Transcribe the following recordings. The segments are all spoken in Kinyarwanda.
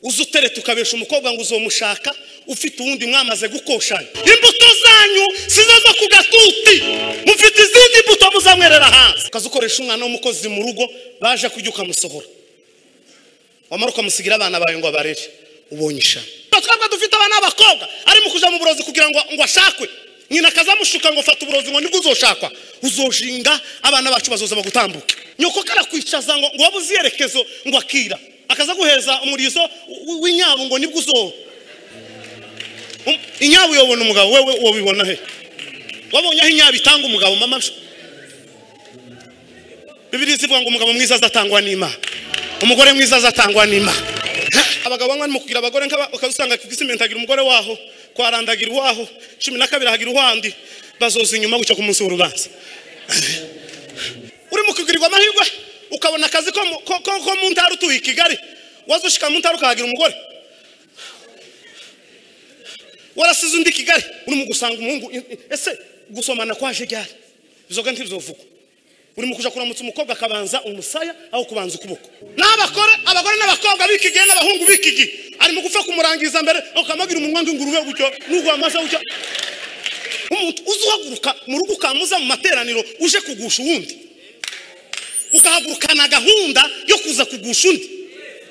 uzutereta ukabesha umukobwa ngo uzomushaka ufite uwundi mwamaze gukoshanya. Imbuto zanyu sizo zo ku gatuti, mufite izindi mbuto muzamwerera hanze. Ukazukoresha umwana w'umukozi mu rugo baje kujya ukamusohora, wamara ukamusigira abana bawe ngo abarere, ubonye ishami. Twebwe dufite abana b'abakobwa ari mu kuja mu burozi kugira ngo ashakwe, nyina akazamushuka ngo fata uburozi ngo nibwo uzoshakwa, uzoshinga abana bacu bazoza bagutambuke. Nyoko karakwicaza ngo wabuze yerekezo ngo akira, akaza guheza umurizo w'inyabu ngo nibwo uzo inyabu yobona umugabo. Wewe wobibona he? Wabonye aho inyabu itanga umugabo mama? Bibiliya ivuga ngo umugabo mwiza azatangwa n'Imana, umugore mwiza azatangwa n'Imana. Abagabo bamwe mu kugira abagore ukazusanga kigisimentagira umugore waho, kwarandagira waho 12 hagira uhandi, bazoza inyuma guca ku munsi w'urubanza. Uri mu kugirirwa amahirwe ukabona akazi ko mu ntara utuye Kigali, wazoshika mu ntara ukahagira umugore, warasize undi Kigali, uri mu gusanga umuhungu. Ese gusomana kwaje ryari? Bizoga ntibizovuga. Uri mu kuja kuramutsa umukobwa akabanza umusaya aho kubanza ukuboko. Abagore n'abakobwa bikigenda n'abahungu bikigi ari mu gufa kumurangiza mbere ukamagira umunwa ng'ingurube gutyo n'ugwa amaza gutyo. Umuntu uzuhaguruka mu rugo ukamuza mu materaniro uje kugusha uwundi, ukahagurukana gahunda yo kuza kugusha undi,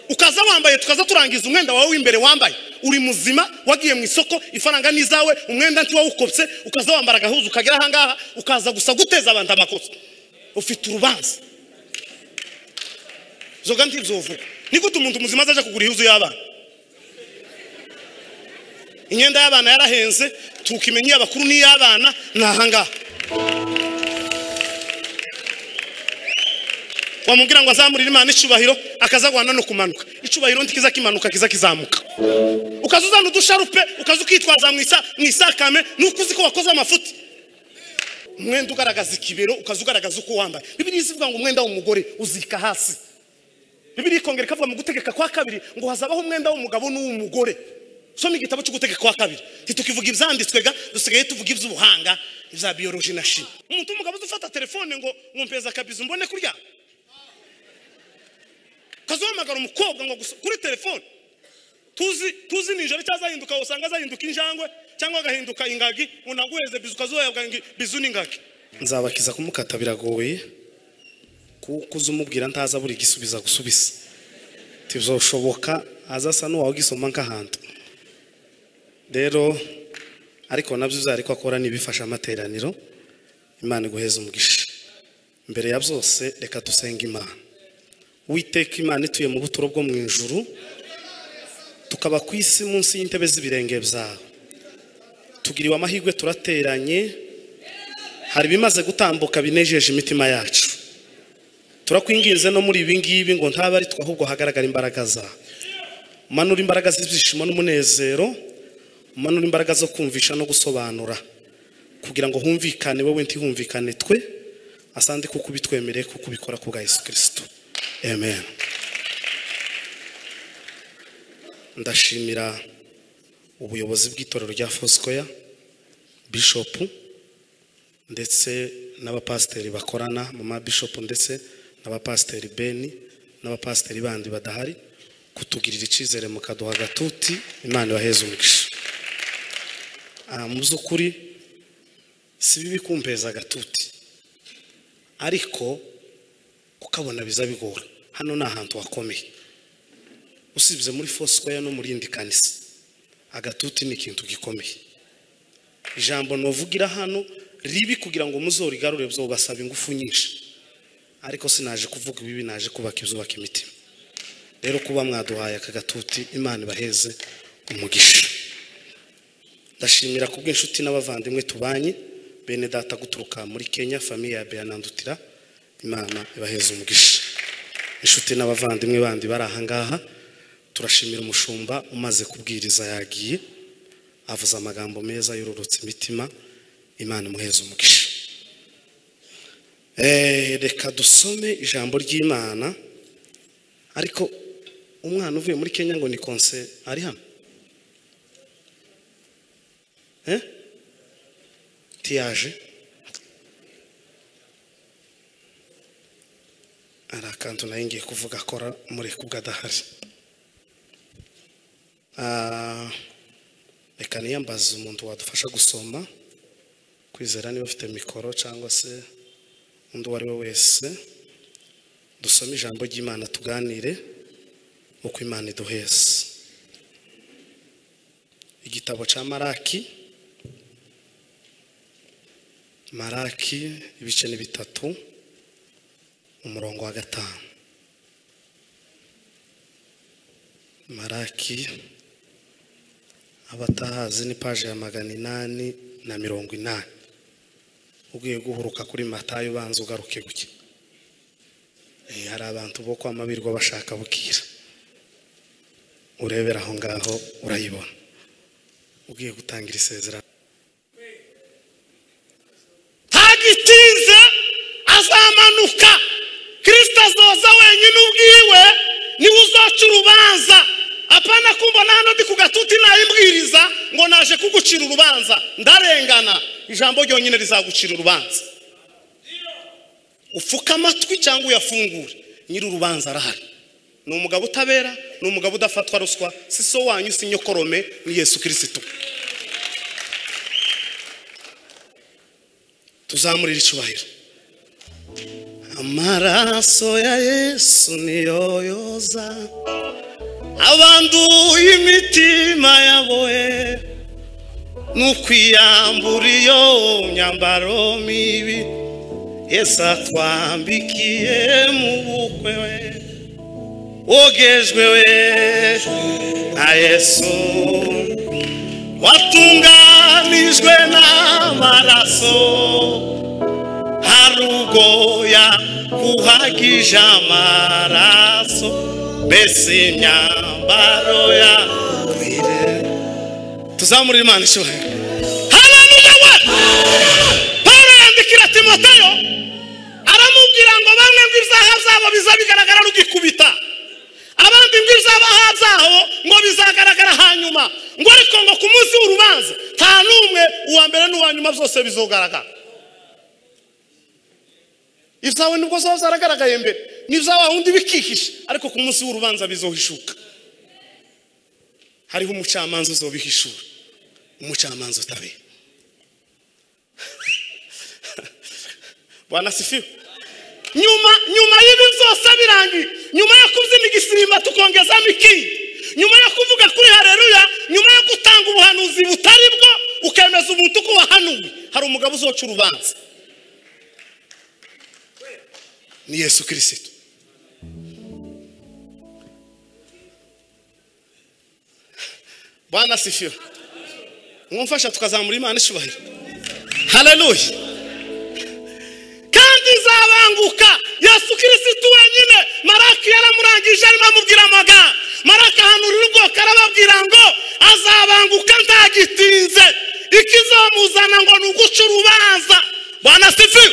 ukaza wambaye tukaza turangiza umwenda wawe w'imbere wambaye uri muzima, wagiye mu isoko ifaranga nizawe, umwenda nti wawukopse, ukaza wambara gahuzu ukagera ahangaha ukaza gusa guteza abantu amakosa, ufite urubanza. Zoga ntibizovuga. Nigute umuntu muzima azaje kugura ihuzu y'abana? Inyenda y'abana yarahenze, tukimenye abakuru ni y'abana nahanga. Wamubwira ngo azamurira Imana icubahiro akazagwana no kumanuka. Icubahiro ntikiza kimanuka kiza kizamuka. Ukazuzana udusharupe ukazukitwaza mwisakame nukuzi ko wakoze amafuti. Umwenda ugaragaza ikibero ukazugaragaza uko wambaye. Bibiliya ivuga ngo umwenda w'umugore uzika hasi. Bibiliya ikongera ikavuga mu gutegeka kwa kabiri ngo hazabaho umwenda w'umugabo n'uw'umugore. Soma igitabo cyo gutegeka kwa kabiri. Titukivuga ivyanditswega, dusigaye tuvuga ivy'ubuhanga, ivya biology na shimi. Umuntu umugabo uzufata telefone ngo mpeza kabizu mbone kurya. Kazohamagara umukobwa ngo kuri telefone. Tuzi nijoro cyazahinduka usanga azahinduka injangwe cyangwa agahinduka ingagi, unaguheze bizu kazoyabwa bizu n'ingagi. Nzabakiza kumukata biragoye kuko uzumubwira ntaza buri gisubiza gusubisa. Tizoshoboka azasa no wagisoma nk'ahantu. Rero ariko nabyo uzariko akora nibifasha amateraniro. Imana iguheza umugisha. Mbere ya byose reka dusenga Imana. Uwiteka Imana ituye mu buturo bwo mu ijuru, tukaba ku isi munsi y'intebe z'ibirenge byawe. Tugiriwe amahirwe turateranye, hari bimaze gutambuka binejeje imitima yacu. Turakwinginze no muri ibi ngibi ngo ntaba ari twahubwo hagaragara imbaraga zawe. Manura imbaraga z'ibyishimo n'umunezero, manura imbaraga zo kumvisha no gusobanura kugira ngo humvikane wowe ntihumvikane twe. Asante kuko bitwemereye kuko bikora ku bwa Yesu Kristo. Amen. Ndashimira ubuyobozi bw'itorero rya Foursquare, Bishop ndetse n'abapasiteri bakorana mu Bishop ndetse n'abapasiteri Beni n'abapasiteri bandi badahari kutugirira icizere mukaduha gatuti. Imana ibaheze umugisha. Mu by'ukuri si bibi kumpeza gatuti, ariko ukabona biza bigora. Hano ni ahantu hakomeye, usibye muri Foursquare no muri indi kanisa agatuti ni ikintu gikomeye. Ijambo novugira hano ribi kugira ngo muzorigarure byo basaba ingufu nyinshi, ariko sinaje kuvuga ibibi, naje kubaka ibyubaka imitima. Rero kuba mwaduhaye akagatuti, Imana ibaheze umugisha. Ndashimira ku bw'inshuti n'abavandimwe tubanye, bene data guturuka muri Kenya, famiye ya Beanandutira. Imana ibaheze umugisha. Inshuti n'abavandimwe bandi bari aha ngaha, turashimira umushumba umaze kubwiriza yagiye avuza amagambo meza yururutse imitima. Imana imuheze umugisha. Reka dusome ijambo ry'Imana. Ariko umwana uvuye muri Kenya ngo ni konse ari hano tiyaje arakantu nayo ngiye kuvuga akora muri kubwa dahari. reka niyambaza umuntu wadufasha gusoma kwizera niba ufite mikoro cyangwa se undi uwo ari we wese dusome ijambo ry'Imana tuganire uko Imana iduheza. Igitabo cya Maraki ibice ni 3 umurongo wa 5. Maraki abatahazi ni page ya 880. Ugiye guhuruka kuri Matayo banza ugaruke guke. Hari abantu bo kwa mabirwa bashaka bukira. Urebera aho ngaho urayibona. Ugiye gutangira isezerano. Tagitinze azamanuka. Kristo azoza wenyine ubwiwe ni uzaca urubanza. Apana kumbona hano ndi kugatuti nayimbwiriza ngo naje kugucira urubanza. Ndarengana. Ijambo ryonyine rizagucira urubanza. Ufuka amatwi cyangwa uyafungure. Nyiri urubanza arahari. Ni umugabo utabera, ni umugabo udafatwa ruswa, si so wanyu si nyokorome ni Yesu Kristo. Tuzamurira icubahiro. Amaraso ya Yesu niyo yoza abanduye imitima yaboe, nukwiyambura iyo myambaro mibi Yesu atwambikiye mu bukwe we, ogejwe we na Yesu watunganijwe n'amaraso, harugoya kuhagije amaraso, mbese imyambaro yakwire. Tuzamurira Imana ishobora. Haleluya we! Paulo yandikira Timoteyo aramubwira ngo bamwe ngo izaha zabo bizabigaragara rugikubita, abandi ngo izabaha zaho ngo bizagaragara hanyuma, ngo ariko ngo ku munsi w'urubanza nta numwe uwa mbere n'uwa nyuma byose bizogaragara. Ibyawe nibwo zaba zaragaragaye mbere, n'ibyawe undi bikihisha, ariko ku munsi w'urubanza bizohishuka. Hariho umucamanza uzobihishura, umucamanza utabe. Bwana sifiwe. Nyuma y'ibi byose birangiye, nyuma yo kubyina igisimba tukongezamo ikindi, nyuma yo kuvuga kuri haleluya, nyuma yo gutanga ubuhanuzi butari bwo ukemeza umuntu ko wahanuwe, hari umugabo uzoca urubanza. Ni Yesu Kristo. Bwana sifiwe. Mwumfasha tukazamura Imana ishubahiro. Haleluya. Kandi zabanguka Yesu Kristo wenyine. Maraki yaramurangije arimo amubwira amagambo. Maraki ahanurira ubwoko arababwira ngo azabanguka ntagitinze, ikizamuzana ngo nuguca urubanza. Bwana sifiwe.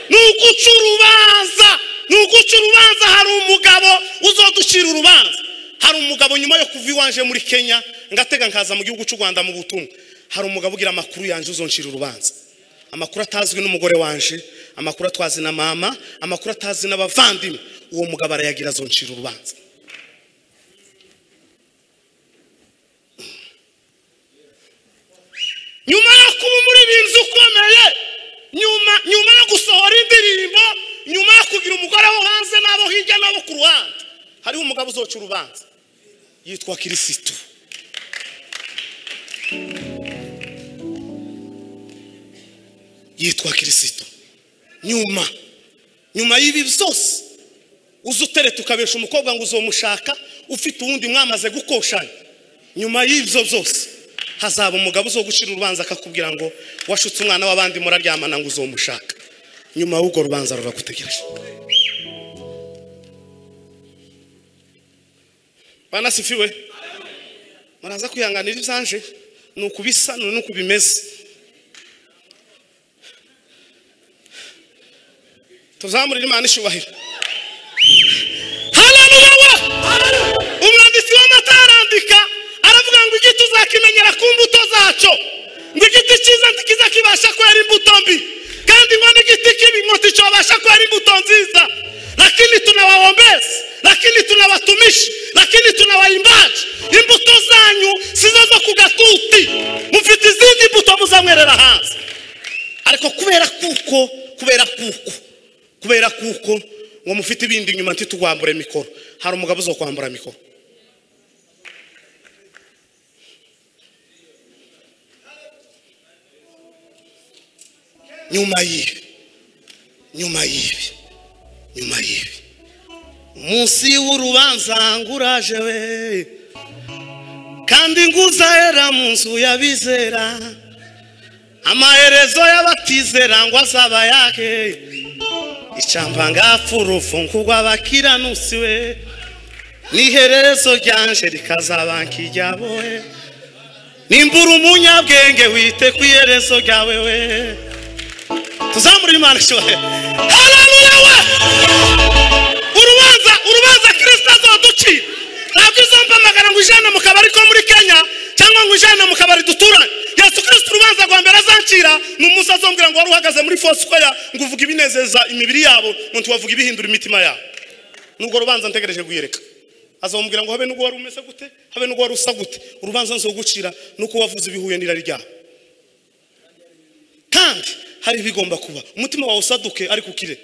Nuguca urubanza, nuguca urubanza. Hari umugabo uzoducira urubanza. Hari umugabo nyuma yo kuva iwanje muri Kenya ngatega nkaza mu gihugu cy'u Rwanda mu butumwa, hari umugabo ugira amakuru yanje uzoncira urubanza. Amakuru atazwi n'umugore wanje, amakuru atwazi na mama, amakuru atazi n'abavandimwe. Uwo mugabo arayagira azoncira urubanza. Nyuma yo kuba muri binzu ukomeye, nyuma yo gusohora indirimbo, nyuma yo kugira umugore wo hanze n'abo hirya n'abo ku ruhande, hariho umugabo uzoca urubanza yitwa Kristo. Yitwa Kristo. Nyuma y'ibi byose uzutereta ukabesha umukobwa ngo uzomushaka ufite uwundi mwamaze gukoshanya, nyuma y'ibyo byose hazaba umugabo uzogucira urubanza akakubwira ngo washutse umwana w'abandi muraryamana ngo uzomushaka. Nyuma y'ugo rubanza ruragutegereje. Bwana sifiwe. Muraza kwihanganira ibyanje nuko bisa nuko bimeze. Tuzamurira Imana ishubahiro. Haleluya. Umwanditsi w'amatarandika aravuga ngo igiti uzakimenyera ku mbuto zaco, ngo igiti cyiza ntikiza kibasha kwera imbuto mbi, kandi ngo n'igiti kibi ngo nticobasha kwera imbuto nziza. Lakini tunawaombezi, lakini tunawatumishi, lakini tunawaimbaji. Imbuto zanyu ariko kubera kuko ngo mufite ibindi inyuma ntitugwambure mikoro, hari umugabo uzo kwambura mikoro. nyuma y'ibi umunsi w'urubanza nguraje we, kandi nguzahera mu nzu y'abizera, amaherezo y'abatizera ngo azaba yake, icyamba ngapfurufu nk'urw'abakiranutsi we, n'iherezo ryanje rikazaba nk'iryabo we, nimbura umunyabwenge wite ku iherezo ryawe we. Tuzamurira Imana shohe. Haleluya we. Urubanza Kristo azoducira. Ntabwo izomba magana ngo ijana mu kabari ko muri Kenya cyangwa ngo ijana mu kabari duturanye. Yesu Kristo urubanza rwa mbere azancira n'umunsi azombwira ngo wari uhagaze muri Foursquare ngo uvuga ibinezeza imibiri yabo, ngo ntiwavuga ibihindura imitima yabo. Nubwo rubanza ntegereje guyereka. Azombwira ngo habe nubwo wari umeze gute, habe nubwo wari usa gute, urubanza nzogucira nuko wavuze ibihuye n'irari ryawe. Kandi hari bigomba kuba umutima wawe usaduke ariko ukire.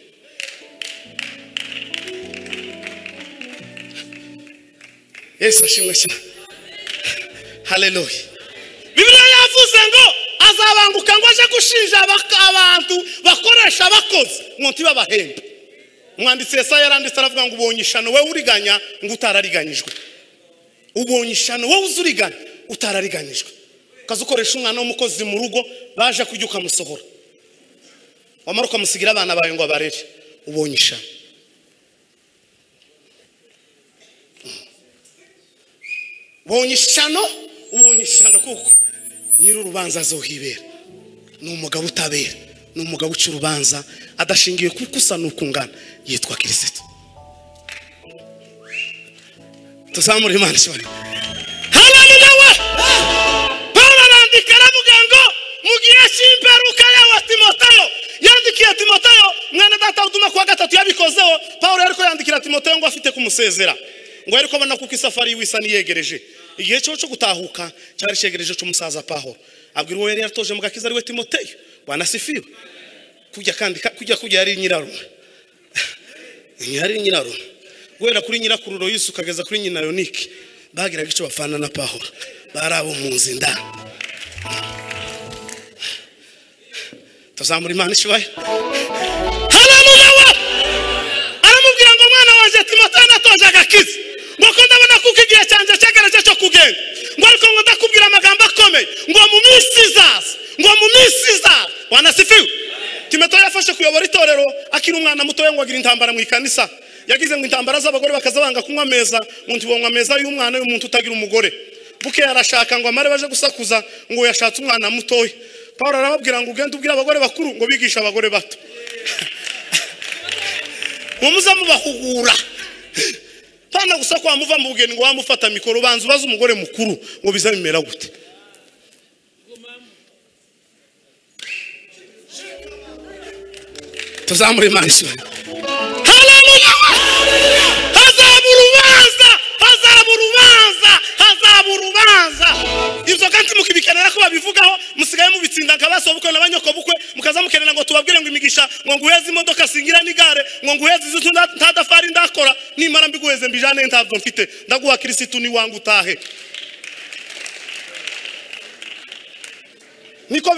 Yesu ashimwe cyane. Haleluya. Bibiliya yavuze ngo azabanguka ngo aje gushinja abantu bakoresha abakozi ngo ntibabahembe. Umwanditsi Yesaya yaranditse aravuga ngo ubonye ishano we uriganya ngo utarariganyijwe. Ubonye ishano we uzuriganya utarariganyijwe. Kazukoresha umwana w'umukozi mu rugo baje kujuka musohora. Wamaruka musigira abana bawe ngo abarere. Ubonye ishano. Ubonye ishano kuko nyiri urubanza azohibera. Ni umugabo utabera, ni umugabo uca urubanza adashingiye kuko usa n'ukungana, yitwa Kristo. Tuzamurira Imana cyane. Haleluya. Paulo arandika aravuga ngo mu gihe cy'imperuka yawe Timoteyo, yandikiye Timoteyo mwana data uduma kwa gatatu yabikozeho. Paulo ariko yandikira Timoteyo ngo afite kumusezera, ngo ariko abona kuko isafari wisa niyegereje, igihe cyo gutahuka cyari cyegereje cyo musaza Paulo. Abwira uwo yari yatoje mu gakiza ari we Timoteyo, Bwana sifiwe. Kujya yari nyirarume. Yari nyirarume. Gwera kuri nyirakururo Yesu kageza kuri nyina Yonike. Bagiraga icyo bafana na Paulo. Barabo mu nzinda. Tuzamura Imana ishwaye. Haleluya. Aramubwira ngo mwana wanje Timoteyo natoje agakiza. Ngo ndabona kuko igihe cyanje cyegereje cyo kugenda. Ngo ariko ngo ndakubwira amagambo akomeye ngo mu minsi izaza Bwana sifiwe. Timoteyo yafashe kuyobora itorero akiri umwana muto ngo agira intambara mu ikanisa. Yagize ngo intambara z'abagore bakazabanga kunywa ameza, umuntu bonywa ameza y'umwana y'umuntu utagira umugore. Buke yarashaka ngo amare baje gusakuza ngo yashatse umwana mutoya. Paulo arababwira ngo ugende ubwira abagore bakuru ngo bigisha abagore bato. Umuza mubahugura. Pana gusa kwa muva mu bugeni ngo wamufata mikoro banzu baza umugore mukuru ngo bizabimera gute. Tuzamure Imana. Haleluya. Hazaburubanza. Ibyo kandi mukibikenera ko babivugaho musigaye mubitsinda ngabaso bukwe n'abanyoko bukwe mukaza mukenera ngo tubabwire ngo imigisha ngo nguheze imodoka singira n'igare ngo nguheze izo ntadafari ndakora nimara mbiguheze mbijane ntavyo mfite ndaguha Kristo ni wangu utahe. Niko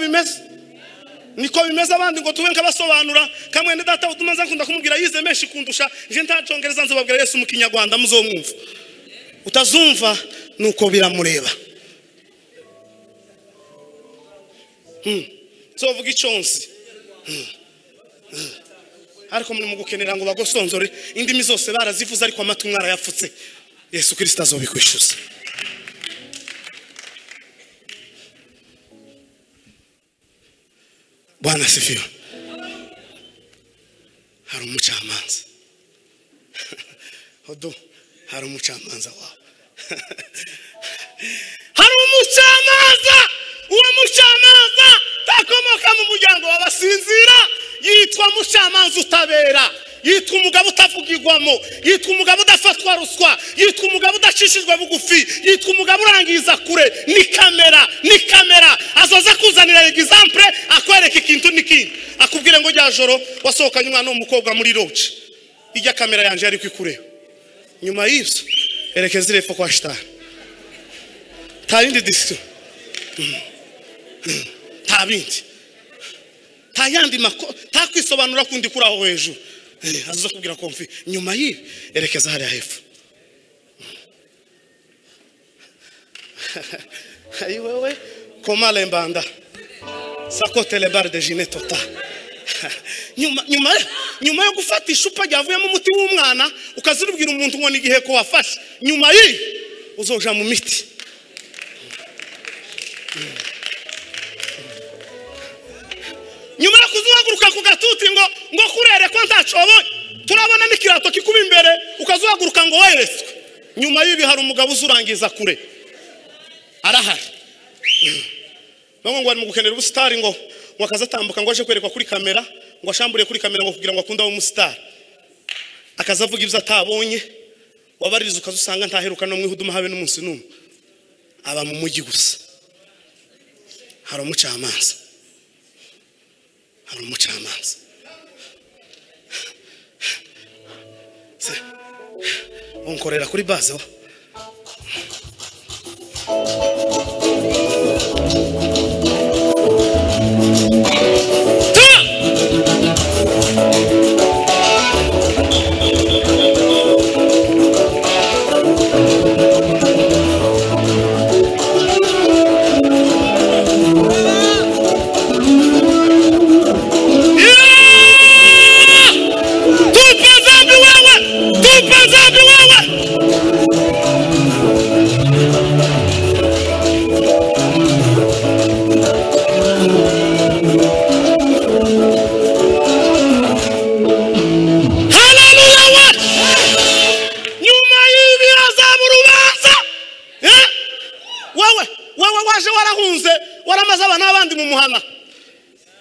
bimeze abandi ngo tubenka basobanura kamwe ne data utumanza nkunda kumubwira yize menshi kundusha je ntacongereza nzobabwira Yesu mu Kinyarwanda muzomwumva. Utazumva nuko biramureba. Zovuga iconsi. Ariko muri mu gukenera ngo bagosonzore indimi zose barazivuza ariko amatwi mwara yapfutse. Yesu Kristo azobikwishuza. Bwana sifiwe. Hari umucamanza. Hodo hari umucamanza wawe. Hari umucamanza. Uwo mucamanza takomoka mu muryango w'abasinzira yitwa mucamanza utabera. yitwa umugabo utavugirwamo, yitwa umugabo udafatwa ruswa, yitwa umugabo udacishijwe bugufi, yitwa umugabo urangiza kure. Ni kamera azoza kuzanira example, akwereka ikintu n'ikindi, akubwire ngo rya joro wasohokanye umwana w'umukobwa muri lodge, ijya kamera yanje yari kwikureba. Nyuma y'ibyo erekeza irepfo kwa shitani. Nta yindi disco, nta bindi, nta yandi nta kwisobanura kundi kuri aho hejuru. Azoza kubwira ko mfi. Nyuma y'ibi erekeza hariya hepfo. Ayi wewe komale mbanda sakote le bar de Gine Total. Nyuma yo gufata ishupa ryavuyemo umuti w'umwana ukazirubwira umuntu ngo nigihe ko wafashe, nyuma y'ibi uzoja mu miti. Nyuma yo kuzuhaguruka ku gatuti ngo kurere ko ntacobonye, turabona n'ikirato kikuba imbere ukazuhaguruka ngo wereswe. Nyuma y'ibi hari umugabo uzurangiza kure arahari. Ngo ari mu gukenera ubusitari ngo akazatambuka ngo aje kwerekwa kuri kamera, ngo ashamburiye kuri kamera ngo kugira ngo akunda umusitari, akazavuga ibyo atabonye. Wabaririza ukazusanga ntaheruka no mwihuduma habe n'umunsi n'umwe, aba mu mujyi gusa. Hari umucamanza, unkorera kuri base ho.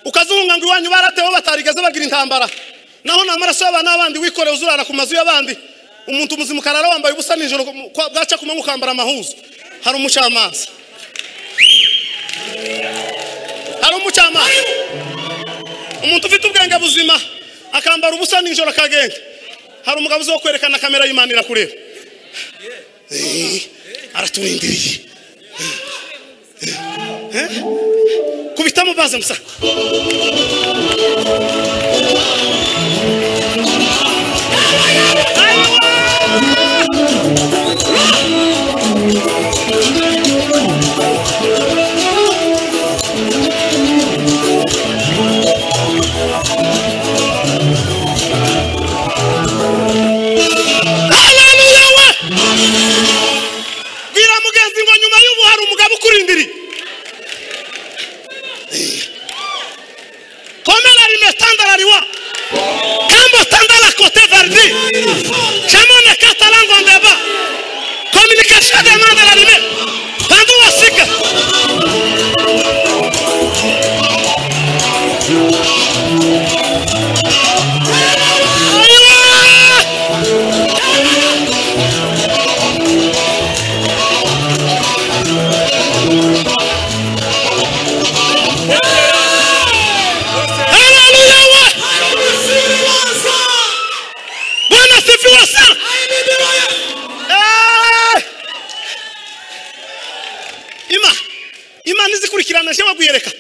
Ukazunga ngo iwanyu baratewe batarigeze bagira intambara, naho namaraso y'abana n'abandi wikoreye uzurara ku mazu y'abandi. Umuntu muzima karara wambaye ubusa nijoro bwaca kumanywa ukambara amahuzu. Hari umucamanza, umuntu ufite ubwenge buzima akambara ubusa nijoro akagenda. Hari umugabo uzo kwerekana kamera y'Imana irakureba. Araturindiriye. Kubitamo baze musa. Bwira mugenzi ngo nyuma y'ubu hari umugabo ukurindiriye. Cambo tandala côté Verdi. Chamone catalan en débat. Communication demande à la limite. Pandu wasika. Imana izikurikirana je bagwiyereka.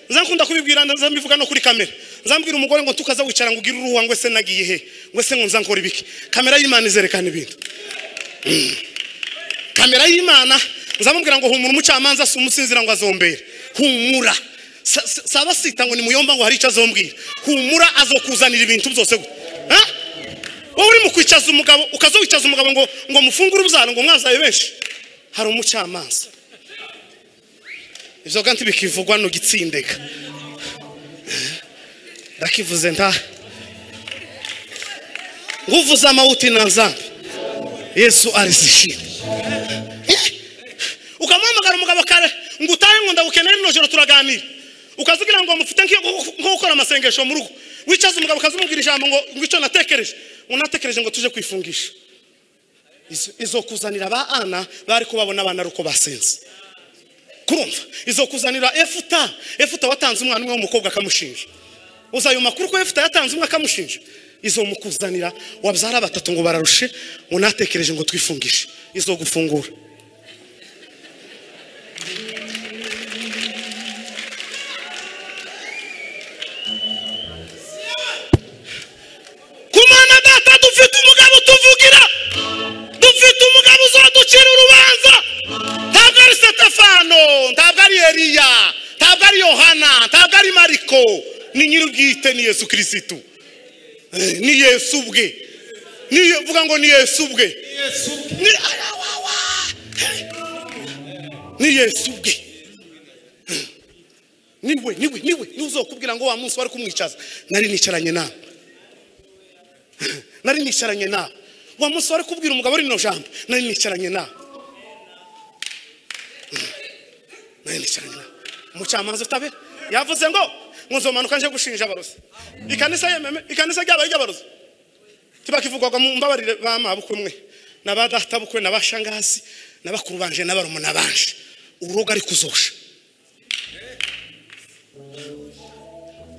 Nzankunda kubibwira nzambivuga no kuri kamera. Nzambwira umugore ngo tukaza wicara ngo ugire uruwa ngo se nagiye he. Ngo se ngo nzankora ibiki. Kamera y'Imana izerekana ibintu. Kamera y'Imana nzamubwira ngo humura umucamanza sumusinzira ngo azombere. Humura. Saba sita ngo ni muyomba ngo hari icyo azombwira. Humura azokuzanira ibintu byose. Wowe uri mu kwicaza umugabo ukazowicaza umugabo ngo mufungure ubuzano ngo mwazaye benshi. Hari umucamanza. Ivyo ganti bikivugwa no gitsindeka. Ndakivuze nta. Nguvuze amauti na nzambi. Yesu arizishira. Ukamamagara umugabo kare ngutaye ngo ndagukenera nino joro turaganira. Ukazugira ngo mufite nko gukora amasengesho mu rugo. wicaza umugabo kazumubwira ijambo ngo icyo natekereje unatekereje ngo tuje kwifungisha izo kuzanira ba Ana bari kubabona abana ruko basenze kurumva izo kuzanira Efuta watanze umwana umwe w'umukobwa akamushinja uzayo makuru ko Efuta yatanze umwe akamushinja izo mukuzanira wabyara batatu ngo bararushe unatekereje ngo twifungishe izo gufungura kumana data dufite umugabo tuvugira dufite umugabo uzaducira urubanza ntabwo ari Stefano ntabwo ari Eliya ntabwo ari Yohana ntabwo ari Mariko ni nyir'ubwite ni Yesu Kristo ni Yesu ubwe ni vuga ngo ni Yesu ubwe ni Yesu ubwe niwe uzokubwira ngo wa munsi wari kumwicaza nari nicaranye nawe wa munsi wari kubwira umugabo ari no jambo nari nicaranye nawe umucamanza utabe yavuze ngo nzomanuka nje gushinja abarozi ikanisa ry'abaye abarozi tibakivugwaga mu mbabarire bamabukwe mwe nabadata bukwe nabashangazi nabakuru banje nabarumu nabanje uruga ari kuzosha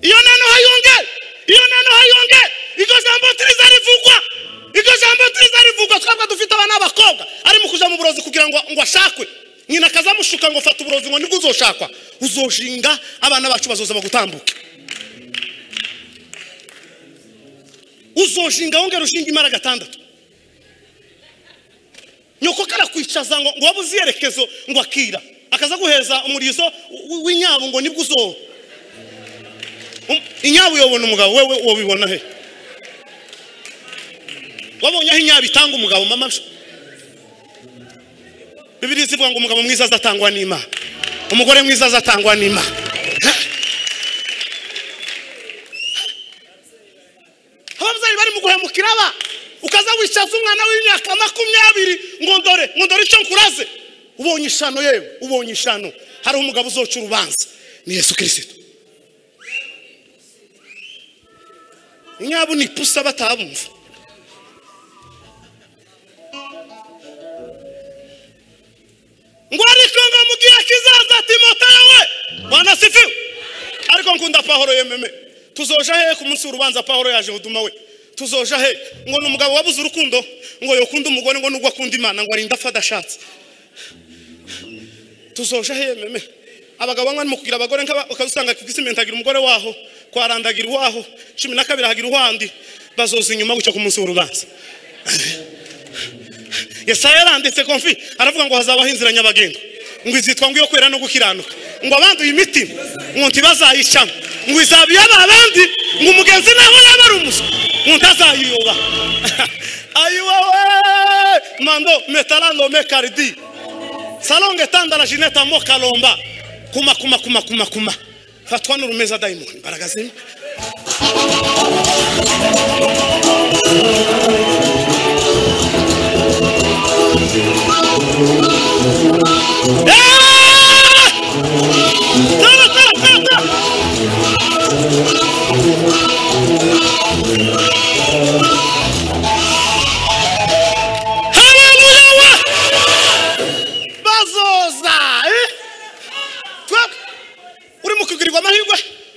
iyo nano hayonge iko jambo trizarivugwa twabwa dufite abana b'abakobwa ari mu kuja mu burozi kugira ngo ashakwe nyina kazamushuka ngo fata uburozi ngo nibwo uzoshakwa uzoshinga abana bacu bazoza bagutambuke uzoshinga wongera ushinga imara gatandatu nyoko karakwicaza ngo wabuze yerekezo ngo akira akaza guheza umurizo w'inyabo ngo nibwo uzo inyabo yobona umugabo wewe wobibona he wabonye aho inyabo itanga umugabo mama Bibiri zivuga ngo umugabo mwiza azatangwa n'Imana umugore mwiza azatangwa n'Imana ababyeyi bari mu guhemukira aba ukaza wicaza umwana w'imyaka 20 ngo ndore icyo nkuraze ubonye ishano yewe ubonye ishano hari umugabo uzoca urubanza ni Yesu Kristo inyabo ni pusa batabumva ngo ariko ngo mugiye kizaza Timoteyo we Bwana sifiwe ariko nkunda Pawulo yememe tuzoja he ku munsi w'urubanza Pawulo yaje huduma we tuzoja he ngo n'umugabo wabuze urukundo ngo yokunda umugore ngo nugwa akunda Imana ngo arinda afada ashatse tuzoja he yememe abagabo bamwe mu kugira abagore ukazusanga kigisimentagira umugore waho kwarandagira waho 12 hagira uhandi bazoza inyuma guca ku munsi w'urubanza Yesaya yaranditse konfi aravuga ngo hazabaho inzira nyabagenda ngo izitwa ngo yo kwera no gukiranuka ngo abantu imitima ngo ntibazayishama ngo izabiye abandi ngo umugenzi naho yabari umuswa ngo ntazayiyoba ayiwe mando metalando mekardi salonge tanda la jineta mo kalomba kuma fatwa n'urumeza daimoni baragazima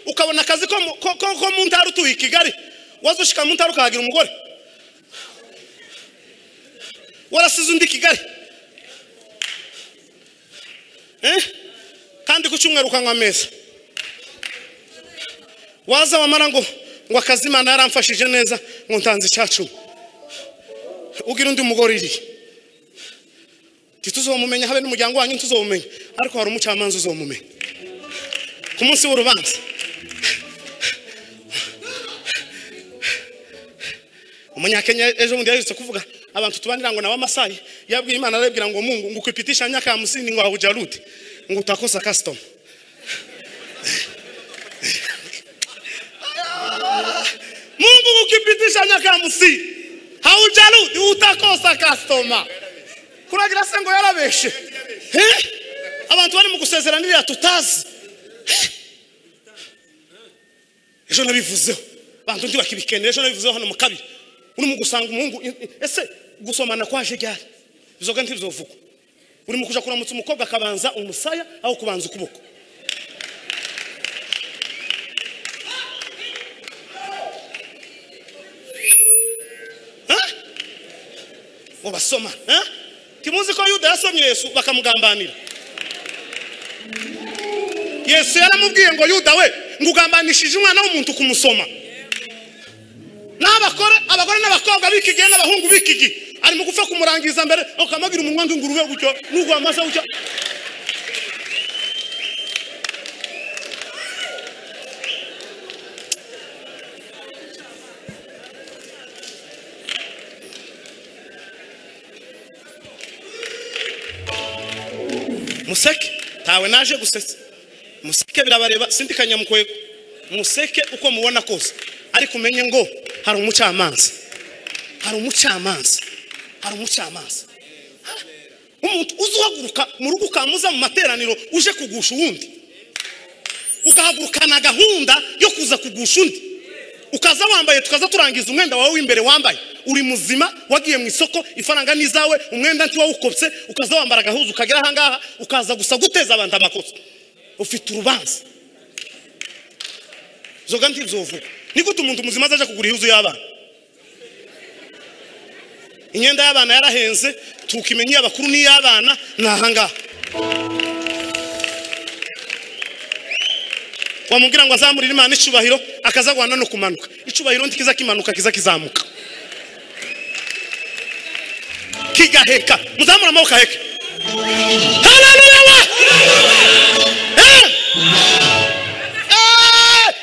ukabona akazi ko mu ntara utuye Kigali wazushika mu ntara ukahagira umugore warasize undi Kigali kandi ku cyumweru ukanywa meza waza wamara ngo akazi Imana yaramfashije neza ngo ntanze cyacu ugira undi mugore iri tuzomumenya habe n'umuryango wanyu tuzomumenya ariko hari umucamanza uzomumenya ku munsi w'urubanza Umunyakenya ejo mundi yaje kuvuga abantu tubanira ngo nawa Masai yabwiye Imana arabwira ngo Mungu ngukupitisha nyaka 50 ngo haujarudi ngo utakosa custom Mungu ukipitisha nyaka 50 haujarudi utakosa customer kuragira se ngo yarabeshe abantu bari mu gusezeranira tutazi ejo nabivuzeho bantu ndi bakibikenera ejo nabivuzeho hano mu kabiri uri mu gusanga umuhungu ese gusomana kwaje ryari bizoga ntibizovuga uri mu kuja kuramutsa umukobwa akabanza umusaya aho kubanza ukuboko basoma timuzi ko Yuda yasomye Yesu bakamugambanira Yesu yaramubwiye ngo Yuda we ngugambanishije umwana w'umuntu kumusoma abagore n'abakobwa bikigiye n'abahungu bikigi ari mu gupfa kumurangiza mbere ukamagira umunwa ng'ingurube gutyo n'ugwa amasa gutyo museke tawe naje gusetsa museke birabareba sindikanya mukwego museke uko mubona kose ariko umenye ngo hari umucamanza umuntu uzuhaguruka mu rugo ukamuza mu materaniro uje kugusha uwundi ukahagurukana gahunda yo kuza kugusha undi ukaza wambaye tukaza turangiza umwenda wawe w'imbere wambaye uri muzima wagiye mu isoko ifaranga nizawe umwenda nti wawukopse ukaza wambara gahuzu ukagera hangaha ukaza gusa guteza abantu amakosa ufite urubanza zoga ntizovuga nigute umuntu muzima azaje kugura ihuzu y'abana inyenda y'abana yarahenze tukimenye abakuru ni y'abana nahangaha wamubwira ngo azamurira Imana icubahiro akazagwana no kumanuka icubahiro ntikiza kimanuka kiza kizamuka kigaheka muzamura amaboko heke haleluya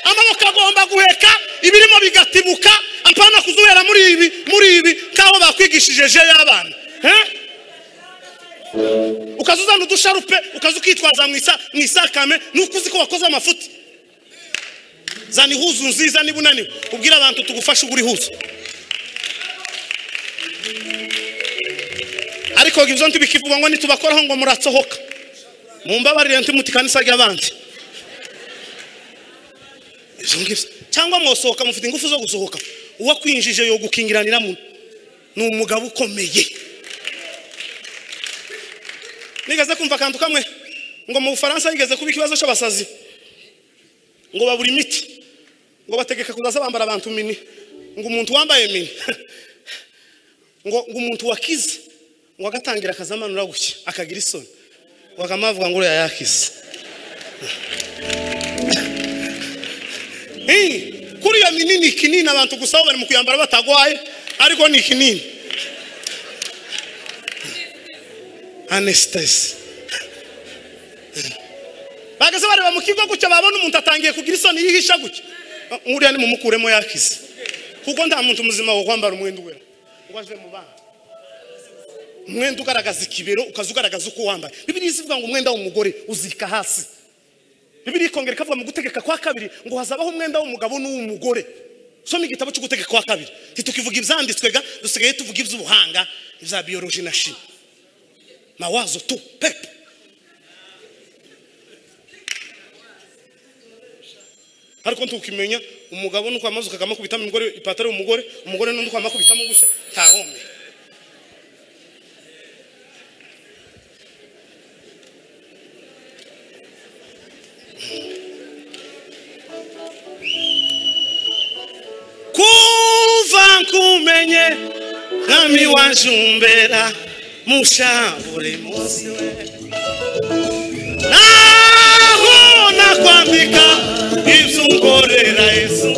amaboko agomba guheka ibirimo bigatibuka apana kuzuhera muri ibi kaho bakwigishije je y'abana ukazuzana udusharupe ukazukitwaza mu isakame nukuzi ko wakoze amafuti zani huzu nziza nibunani ubwira abantu tugufasha uguri huzu ariko givyo ntibikivugwa ngo nitubakoraho ngo muratsohoka mumbabarire ntimuti kanisa ry'abandi cyangwa mwosohoka mufite ingufu zo gusohoka uwa kwinjije yo gukingiranira mu n'umugabo ukomeye nigeze kumva kantu kamwe ngo mu Faransa yigeze kuba ikibazo cy'abasazi ngo baburi imiti ngo bategeka kuzaza bambara abantu mini ngo umuntu wambaye mini ngo umuntu wakize ngo agatangira akazamanura gushya akagira isoni wakamavuga ngo yayakize kuri ya minini kinini abantu gusaba bari mu kuyambara batagwaye ariko ni kinini anesthesia bagaze bari ba mukigo gucyo babona umuntu atangiye kugira isoni yihisha gucyo nguriya ni mumukuremo yakize kuko nta muntu muzima wo kwambara umwenda wera ubaje mu bana umwenda ugaragaza ikibero ukazugaragaza uko wambaye Bibiliya ivuga ngo umwenda w'umugore uzika hasi Bibiliya ikongera ikavuga mu gutegeka kwa kabiri ngo hazabaho umwenda w'umugabo n'uw'umugore soma igitabo cyo gutegeka kwa kabiri tukivuga ibyanditswega dusigaye tuvuga iby'ubuhanga ibya biology na chimie mawazo tu pepe ariko ntukimenya umugabo nuko amazuka kamakubita mu mugore ipataro y'umugore umugore n'undi kwamakubita mu gusa tahome kuva kumenye kami wajumbera mushabure munsi we naho nakwambika izungorera Yesu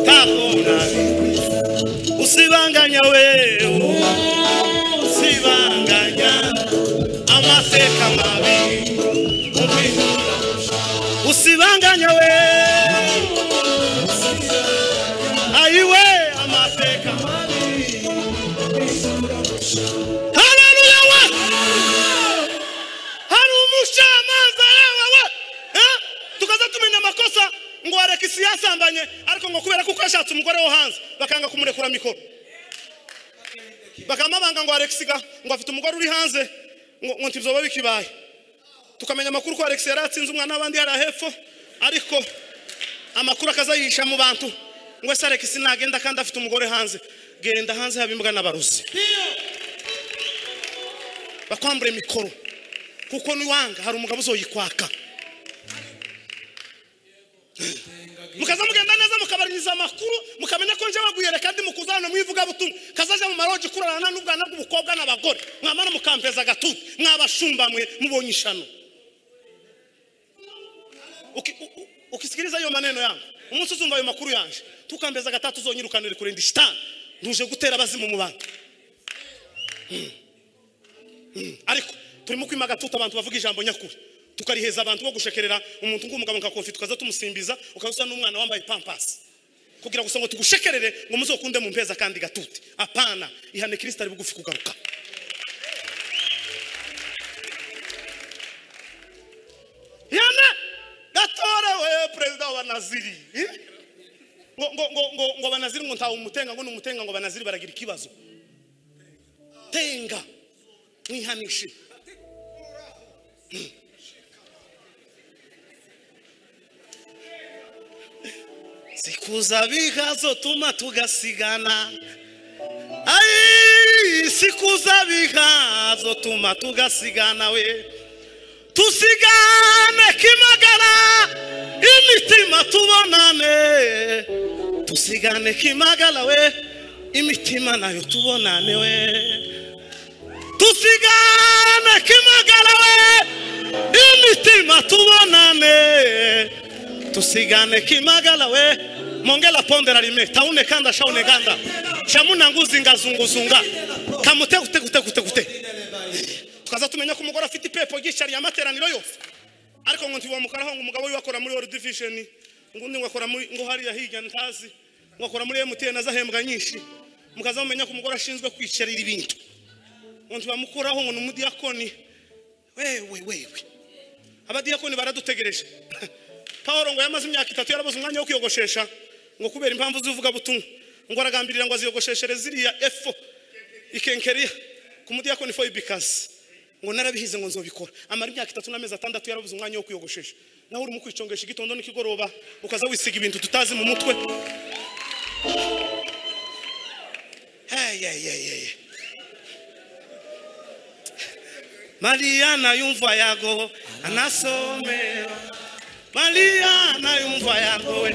takona usibanganya wewe usibanganya amateka mabi usibanganya wewe ayiwe amateka mabi haleluya wa haru mushamaza wewe tukaza tumenya makosa ngo areke siyasa ambanye ariko ngo kubera kuko ashatse umugore wo hanze bakanga kumurekura mikoro bakamabanga ngo Alexiga ngo afite umugore uri hanze ngo ntibyoba bikibaye tukamenya amakuru ko Alex yaratsinze umwana n'abandi yari hepfo ariko amakuru akazayihisha mu bantu ngo se Alex nagenda kandi afite umugore hanze. Genda hanze habimbwa n'abaruzi bakwambure mikoro kuko niwanga hari umugabo uzoyikwaka. Mukaza mugenda neza mukabaririza amakuru mukamenya ko nje baguyere kandi mukuzana mwivuga butumwa kazaje mu maroji kurarana n'ubwana bw'ubukobwa n'abagore mwamana mukampeza gatutu mwabashumba mwe mubonye ishano. Ukisikiliza hiyo maneno yangu umunsi uzumva ayo makuru yanje tukambeza gatatu zonyirukanire kurenda shitani nduje gutera abazimu mu bantu. Ariko turimo kwima gatutu abantu bavuga ijambo nyakuri tukariheza abantu bo gushekerera umuntu ngumugabo nkakofi tukaza tumusimbiza ukaza n'umwana wambaye pampers kugira gusa ngo tugushekerere ngo muzokunde mu mpeza kandi gatuti. Apana, ihane Kristo ari bugufi kugaruka. Yana gatore we president wa Naziri ngo banaziri ngo ntawo umutenga ngo n'umutenga ngo banaziri baragira ikibazo. Tenga mwihanishe sikuza bihazo tuma tugasigana. Ai sikuza bihazo tuma tugasigana we tusigane kimagara imitima tubonane. Tusigane kimagara we imitima nayo tubonane we. Tusigane kimagara we imitima tubonane. Tusigane kimagala we mongela pondera lime taune kanda shaune ganda chamuna nguzi ngazunguzunga kamute kute tukaza tumenya ko umugore afite ipepo gishari ya materaniro yose. Ariko ngo ntibo mukaraho ngo umugabo wakora muri World Division ngundi ngakora muri ngo hari yahiga ntazi ngakora muri MTN azahembwa nyinshi mukaza mumenya ko umugore ashinzwe kwicerera ibintu ngo ntibamukuraho ngo n'umudiyakoni wewe abadiyakoni baradutegereje. Paulo ngo yamaze imyaka 3 yarabuze umwanya wo kwiyogoshesha ngo kubera impamvu zivuga butumwa ngo aragambirira ngo aziyogosheshere ziriya efo ikenkeriya kumudiyakoni fo ibikasi ngo narabihize ngo nzobikora. Amara imyaka 3 n'amezi 6 yarabuze umwanya wo kwiyogoshesha naho uri mu kwicongesha igitondo n'ikigoroba ukaza wisiga ibintu tutazi mu mutwe. Maria na yumva yago anasomera. Maria na yumva yago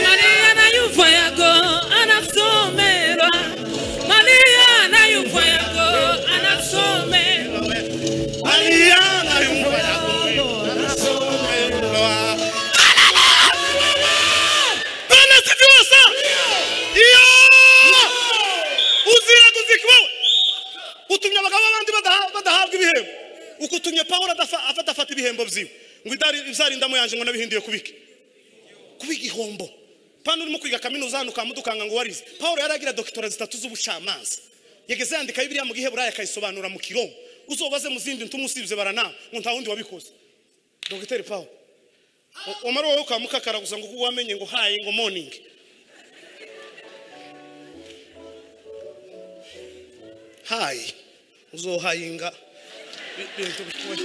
Maria na yumva yago anasomera. Maria na yumva yago anasomera. Maria na yumva yago anasomera. Bana sifiwa iyo uzira kuzikwa utumye abagabo abandi badahabwa ibihembo ukutumye Paulo afata ibihembo byiwe ngo izarinda yanje ngo nabihinduye kubiki ihombo. Pano urimo kwiga kaminuza hano kamudukanga ngo warize. Paulo yaragira doctora 3 z'ubushamanza yegeze yandika Bibiliya mu Giheburayo akayisobanura mu Kirongo uzobaze mu zindi ntumusibye barana ngo nta wundi wabikoze. Dr. Paulo omaro wowe ukamukakara gusa ngo wamenye ngo hayi ngo morning hayi uzohayinga bintu bikwe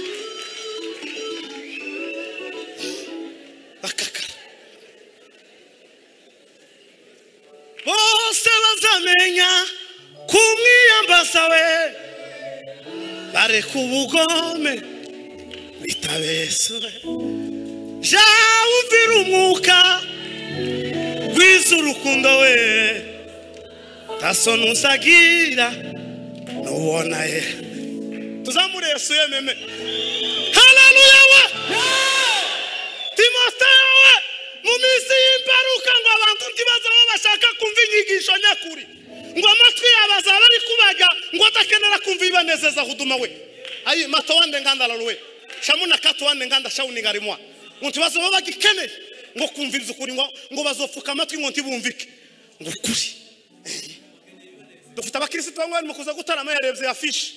bakakara bose bazamenya kumwiyambaza we bare kubugome bitabeswe jawuvira umwuka rw'urukundo we tasonusagira nubona ye tuzamure Yesu yememe. Haleluya we Timotheo we mu minsi y'imperuka ngo abantu ntibaza bashaka kumva inyigisho nyakuri ngo amatwi yabaza bari kubaga ngo atakenera kumva ibanezeza huduma we ayi mato wande nganda laruwe shamuna kato wande nganda shawuni ngarimwa ngo ntibaza bagikeneye ngo kumva iby'ukuri ngo bazofuka amatwi ngo ntibumvike ngo kuri. Dufite abakristo bamwe mu kuza gutarama yarebye afishe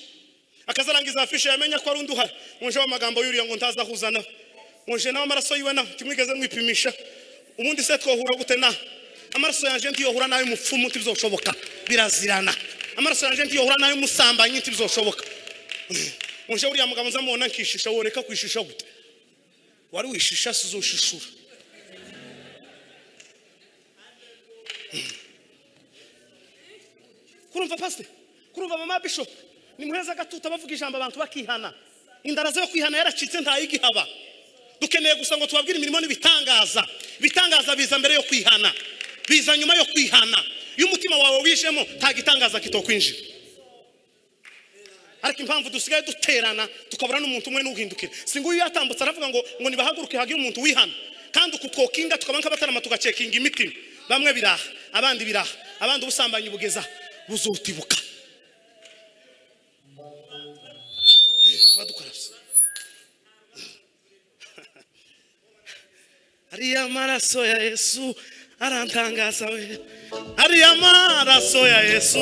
akazarangiza afishe yamenya ko ari unduhari muje w'amagambo yuriya ngo ntaza kuzana muje nawe amaraso yiwe na kimwigeze mwipimisha ubundi se twohura gute na amaraso yanje ntiyohura nayo mupfumu ntibizoshoboka birazirana amaraso yanje ntiyohura nayo musambanyi ntibizoshoboka muje uriya mugabo nzamubona nkishisha woreka kwishisha gute wari wishisha sizoshishura urumva pastor kurumva mama bishop ni muheza gatuta bavuga ijambo abantu bakihana indara zo kwihana yaracitse nta yigihaba dukeneye gusa ngo tubabwire imirimo n'ibitangaza bitangaza biza mbere yo kwihana biza nyuma yo kwihana iyo umutima wawe wijemo nta gitangaza kitokwinjira ariko impamvu dusigaye duterana tukabura n'umuntu umwe n'uhindukira singuyu yatambutse aravuga ngo nibahaguruke hagira umuntu wihana kandi ukutwokinga tukabanka batarama tugacekinga imitima bamwe biraha abandi ubusambanyi bugeza buzutibuka badukarabye ariya maraso ya Yesu arantangaza we ariya maraso ya Yesu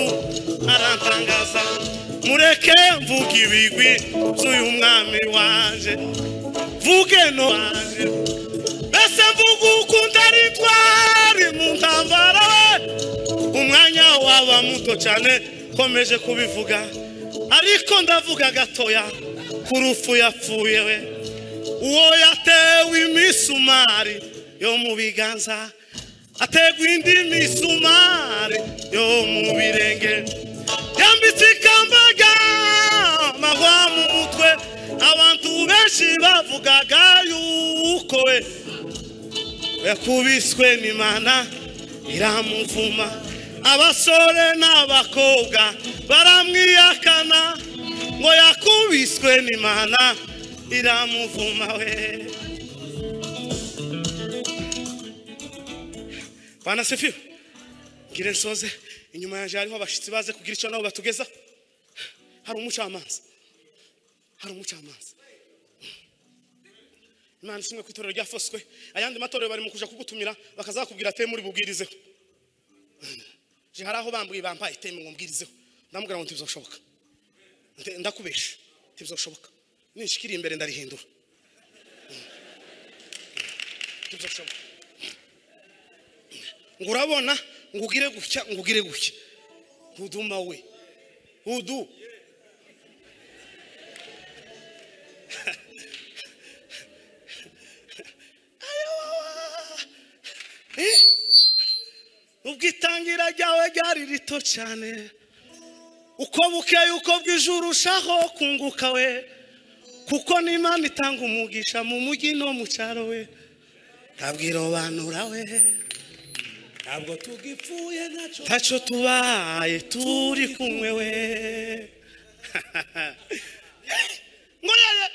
arantangaza mureke mvuga ibigwi by'uyu mwami wanje vuge no wanje bese mvuga ukunda ari twari mu ntambara umwanya waba muto cyane komeje kubivuga ariko ndavuga gatoya kurufu yapfuye we uwo yatewe imisumari yo mu biganza ategwa indi misumari yo mu birenge yambitse ikambaga magwa mu mutwe abantu benshi bavugaga yuko we yakubiswe n'Imana iramuvuma abasore n'abakobwa baramwiyakana ngo yakubiswe n'Imana iramuvuma we bana sefiyo ngire nsoze inyuma yaje hariho abashitsi baze kugira icyo nabo batugeza hari umucamanza Imana ishimwe ku itorero rya Foswe ayandi matorero bari mu kuja kugutumira bakazakubwira ate muri bubwirizeho je haraho bambuye bampaye teme ngo mbwirizeho ndamubwira ngo ntibizoshoboka ndakubesha ntibizoshoboka nishikiri imbere ndarihindura ntibizoshoboka ngurabona ngugire gutya uduma we udu ubwitangira ryawe ryari rito cyane uko bukeye uko bw'ijuru ushaho kunguka we kuko n'Imana itanga umugisha mu mujyi no mu cyaro we ntabwirobanura we ntabwo tugipfuye ntacyo tubaye turi kumwe we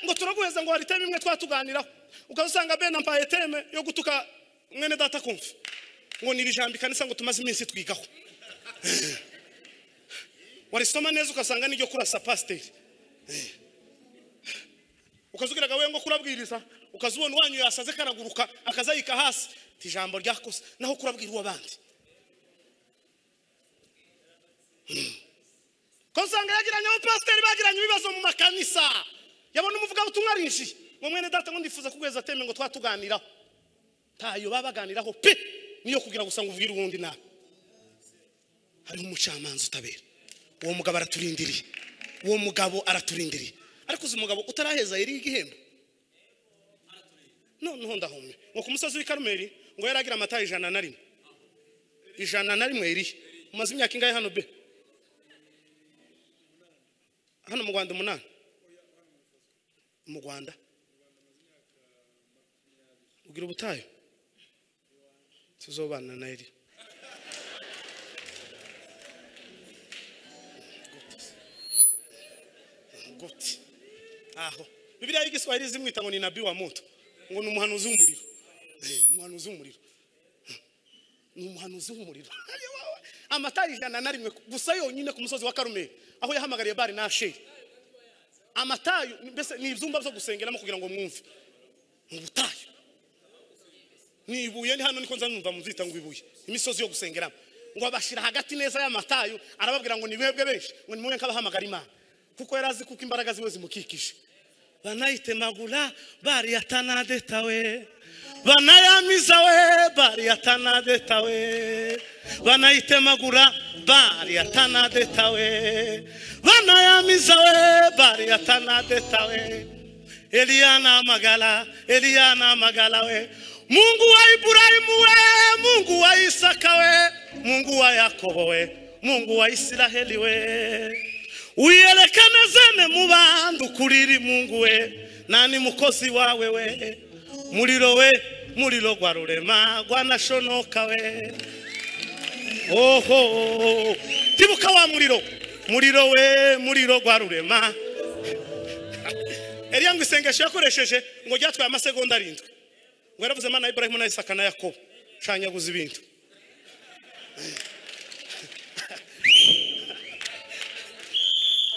ngo turaguheza ngo hari teme imwe twatuganiraho ukazusanga bena mpaye teme yo gutuka mwene data kumva ngo nirijambika nisa ngo tumaze iminsi twigaho warisoma neza ukasanga n'iryo kurasa pasteur ukazugiraga we ngo kurabwiriza ukazubona wanyu yasaze karaguruka akazayika hasi tijambo ryakoze naho kurabwira uwabandi konsanga yagiranye abo pasteur bagiranye ibibazo mu makanisa yabona umuvuga butumwa rinshi ngo mwene data ngo ndifuza kugweza teme ngo twatuganiraho tayo babaganiraho pe niyo kugira gusa ngo uvugire uwundi nabi hari umucamanza utabera uwo mugabo araturindiriye ariko uzi umugabo utaraheza yari igihembo noneho ndahomye ngo ku musozi w'i Karumeli ngo yaragira amata 101 iri umaze imyaka ingahe hano be hano mu Rwanda 8 mu Rwanda ugira ubutayo tuzobana na iri goti aho Bibiliya y'igiswahili zimwita ngo ni nabii wa moto ngo ni umuhanuzi w'umuriro ni umuhanuzi w'umuriro amata 101 gusa yonyine ku musozi wa Karumeli aho yahamagariye bari na Asheri amatayo mbese ni ibyumba byo gusengeramo kugira ngo mwumve mu butayo nibuye ni hano niko nzanumva muzita ngo ibuye imisozi yo gusengeramo ngo abashira hagati neza y'amatayo arababwira ngo nibwebwe benshi ngo nimwe nkabahamagara Imana kuko yarazi kuko imbaraga ziwe zimukikije banayitemagura bari yatanadetawe banayamiza we bari yatanadetawe banayitemagura bari yatanadetawe banayamiza we bari yatanadetawe Eliana magala we Mungu wa Ibrahimu we Mungu wa Isaka we Mungu wa Yakobo we Mungu wa Israeli we. Uyerekane zene mu bantu kuriri Mungu we. Nani mukozi wawe we. Muriro gwa rurema gwanashonoka we. Oho tibuka wa muriro gwa rurema. Eliya ngo isengesho yakoresheje ngo ryatwaye amasegonda 7 ngo yaravuze Mana Ibrahimu na Isaka na Yakobo shanyaguza ibintu.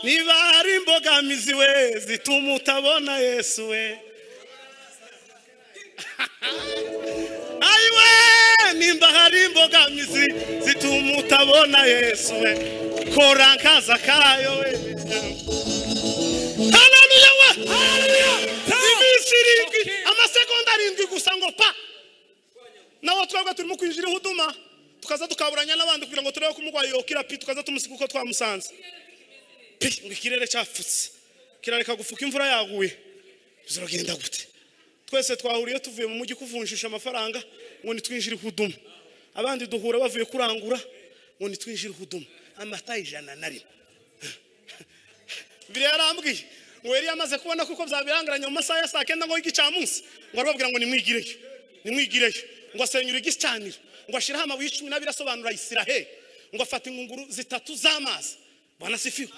Niba hari imbogamizi we zituma utabona Yesu we. Aiwe nimba hari imbogamizi zituma utabona Yesu we. Kora nkaza kayo we. Haleluya we. Haleluya. Ibisiriki amasegonda 7 gusa ngo pa. Nawo twabwa turimo kwinjira huduma tukaza tukaburanya nabandi kugira ngo turebe kumugwayo yokira pi tukaza tumusiga uko twamusanze. Ngo ikirere cyafutse kirareka gufuka imvura yaguye bizogenda gute? Twese twahuriye tuvuye mu mujyi kuvunjisha amafaranga ngo nitwinjire huduma, abandi duhura bavuye kurangura ngo nitwinjire huduma amata 100. Biri yarambwiye ngo yari yamaze kubona kuko byabirangiranye mu masaha ya 9 ngo igicamunsi ngo arababwira ngo nimwigireyo ngo asenyura igicaniro ngo ashiraho amabuye 12 asobanura Isiraheli ngo afata ingunguru 3 z'amazi. Bwana sifiwe.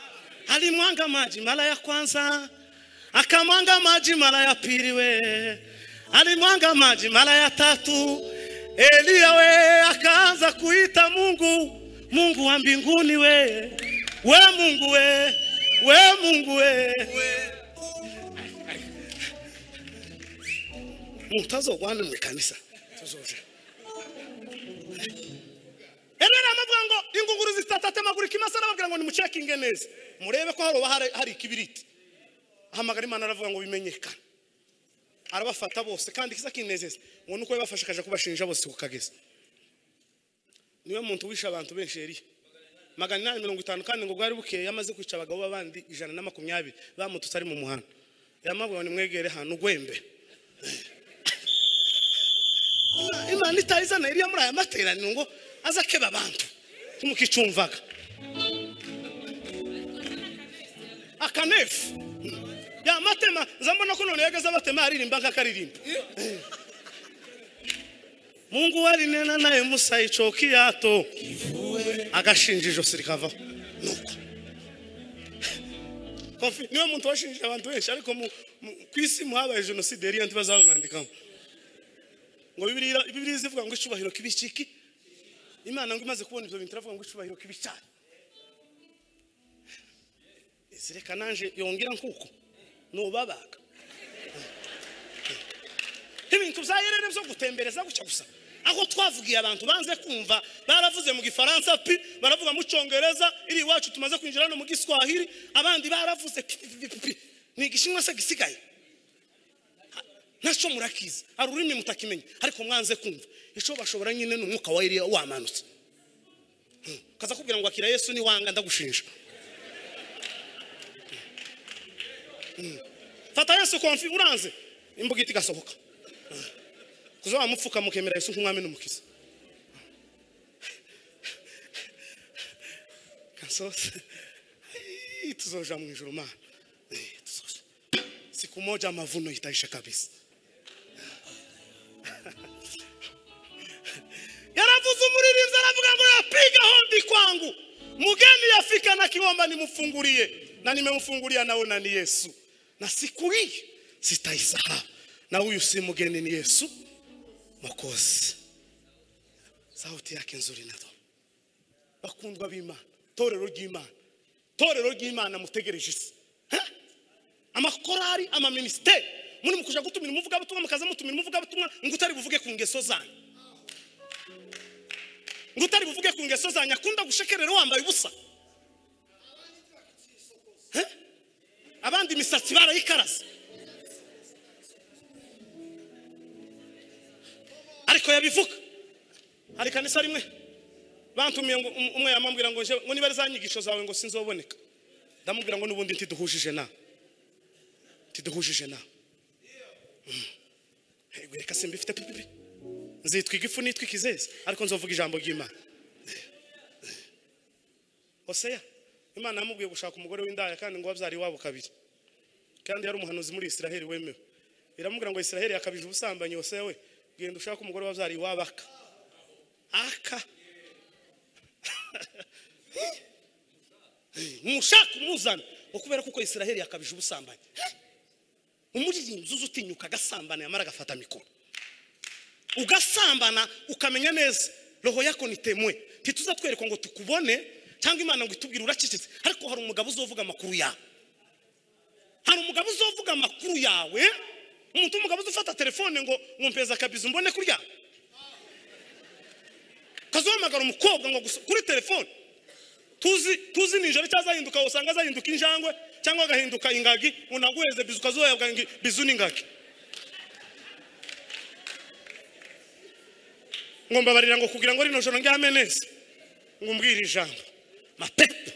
Alimwanga maji mara ya kwanza, akamwanga maji mara ya pili we. Alimwanga maji mara ya 3. Eliya we akaanza kuita Mungu wa mbinguni we. We Mungu we. We Mungu we. Mutazo gwana mu kanisa. Tuzoje. Elera amavuga ngo ingunguru zitatate maguru kimasara bagira ngo ni mu checking neza. Murebe ko hari kibiriti. Hamagara Imana aravuga ngo bimenyekana. Arabafata bose kandi kisa kinezeza. Ngo nuko yabafashe kaje kubashinja bose kukageza. Niwe muntu wisha abantu benshi Eliya. 850 kandi ngo bwari bukeye yamaze kwica abagabo babandi 120 bamututse ari mu muhanda. Yamabwa ni mwegere hano gwembe. Imana itayizana Eliya muri aya materaniro ngo azakeba abantu kumukicumvaga akanefu ya matema zambona ko none yageze abatema aririmba nkakaririmba. Mungu walinena naye Musa ichoki yato agashinjijo sirikava nuko kofi niwe muntu washinjije abantu benshi ariko kwisi muhabaye genocide Eliya ntibazamwandikamo ngo Bibiliya zivuga ngo icubahiro kibiciki. Imana ngo imaze kubona ibyo bintu iravuga ngo icubahiro kibicana. Zireka nanje yongera nkuko no babaga. Ibintu byayerere byo gutembereza guca gusa. Aho twavugiye abantu banze kumva baravuze mu gifaransa pi baravuga mu cyongereza iri wacu tumaze kwinjira no mu giswahili abandi baravuze pi ni gishinwa se gisigaye. Nacho murakiza arurimi mutakimenya ariko mwanze kumva ico bashobora nyine n'umwuka wa Eliya wamanutse. Kaza kubwira ngo akira Yesu ni wanga ndagushinja. Fata Yesu konfi uranze imbugiti gasohoka. Kuzo amupfuka mukemera Yesu nk'umwami n'umukiza. Kansosa tuzoja mu ijuru ma. Tuzoja. Siku moja mavuno itaisha kabisa. Yaravuze umuririmbyi aravuga ngo yapiga hodi kwangu mugeni yafika na kiomba nimfungulie na nimemfungulia naona ni Yesu na siku hii sitaisahau na huyu si mugeni ni Yesu Mwokozi. Sauti yake nzuri nazo bakundwa b'Imana torero ry'Imana mutegereje isi amakorari amaministeri muri mukuja gutumira umuvuga butumwa mukaza mutumira umuvuga butumwa ngutari buvuge ku ngeso zanyu ngutari buvuge ku ngeso zanyu akunda gushekerera wambaye ubusa abandi misatsi barayikaraza ariko yabivuga ari kanisa rimwe bantumiye ngo umwe yamambwira ngo ngo niba zanyigisho zawe ngo sinzoboneka ndamubwira ngo nubundi ntiduhujije na reka simba ifite pipi nzitwa igifu nitwa ikizeze ariko nzovuga ijambo ry'Imana. Hoseya Imana yamubwiye gushaka umugore w'indaya kandi ngo wabyari wabo kabiri kandi yari umuhanuzi muri Israeli wemewe iramubwira ngo Israeli yakabije ubusambanyi Hoseya we genda ushaka umugore wabyari wabaka aka mushaka umuzana ukubera kuko Israeli yakabije ubusambanyi umuririmbi uzutinyuka gasambana yamara gafata mikoro ugasambana ukamenya neza roho yako ni temwe ntituza twereka ngo tukubone cyangwa Imana ngo itubwire uracecetse ariko hari umugabo uzovuga amakuru yawe hari umugabo uzovuga amakuru yawe umuntu umugabo uzufata telefone ngo mpeza kabizo mbone kurya kazohamagara umukobwa ngo kuri telefone tuzi nijoro cyazahinduka usanga zahinduka injangwe cyangwa agahinduka ingagi unaguheze bizu kazoyabwa bizu n'ingagi ngomba barira ngo kugira ngo rino joro ngyame neza ngo mbwire ijambo mapepe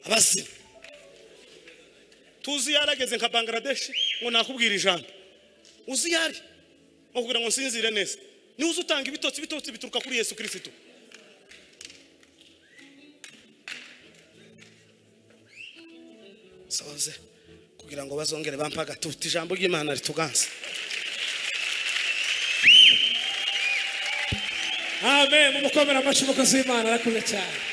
abazima tuzi yarageze nka Bangladesh ngo nakubwira ijambo uzi yari ngo kugira ngo nsinzire neza ni uzi utanga ibitotsi bituruka kuri Yesu Kristo soze kugira ngo bazongere bampaga tuti ijambo ry'Imana rituganze. Amen. Mumukomera amashyi mukozi w'Imana arakoze cyane.